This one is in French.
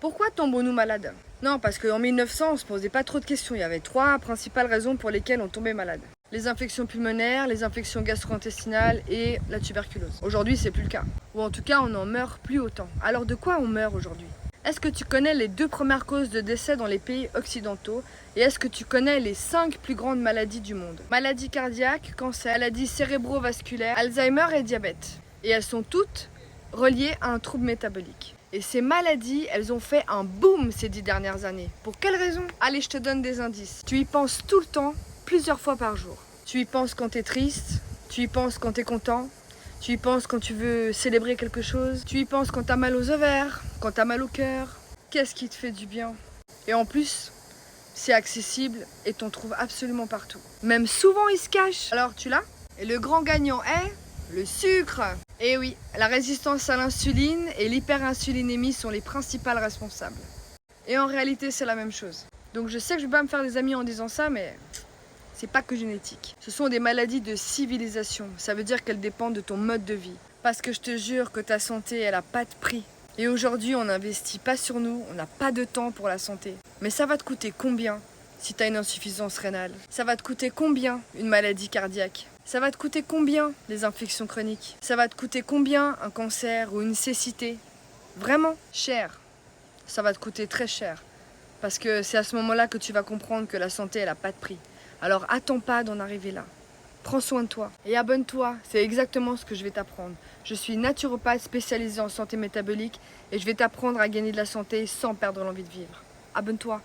Pourquoi tombons-nous malades? Non, parce qu'en 1900, on se posait pas trop de questions. Il y avait 3 principales raisons pour lesquelles on tombait malade. Les infections pulmonaires, les infections gastro-intestinales et la tuberculose. Aujourd'hui, c'est plus le cas. Ou en tout cas, on n'en meurt plus autant. Alors de quoi on meurt aujourd'hui? Est-ce que tu connais les 2 premières causes de décès dans les pays occidentaux? Et est-ce que tu connais les 5 plus grandes maladies du monde? Maladies cardiaques, cancer, maladies cérébrovasculaires, Alzheimer et diabète. Et elles sont toutes reliées à un trouble métabolique. Et ces maladies, elles ont fait un boom ces 10 dernières années. Pour quelle raison? Allez, je te donne des indices. Tu y penses tout le temps, plusieurs fois par jour. Tu y penses quand t'es triste, tu y penses quand t'es content, tu y penses quand tu veux célébrer quelque chose, tu y penses quand t'as mal aux ovaires, quand t'as mal au cœur. Qu'est-ce qui te fait du bien? Et en plus, c'est accessible et t'en trouves absolument partout. Même souvent, il se cache. Alors, tu l'as? Et le grand gagnant est le sucre. Et oui, la résistance à l'insuline et l'hyperinsulinémie sont les principales responsables. Et en réalité, c'est la même chose. Donc je sais que je vais pas me faire des amis en disant ça, mais c'est pas que génétique. Ce sont des maladies de civilisation. Ça veut dire qu'elles dépendent de ton mode de vie. Parce que je te jure que ta santé, elle a pas de prix. Et aujourd'hui, on n'investit pas sur nous, on n'a pas de temps pour la santé. Mais ça va te coûter combien si tu as une insuffisance rénale? Ça va te coûter combien une maladie cardiaque? Ça va te coûter combien les infections chroniques? Ça va te coûter combien un cancer ou une cécité? Vraiment cher. Ça va te coûter très cher. Parce que c'est à ce moment-là que tu vas comprendre que la santé, elle n'a pas de prix. Alors attends pas d'en arriver là. Prends soin de toi et abonne-toi, c'est exactement ce que je vais t'apprendre. Je suis naturopathe spécialisée en santé métabolique et je vais t'apprendre à gagner de la santé sans perdre l'envie de vivre. Abonne-toi.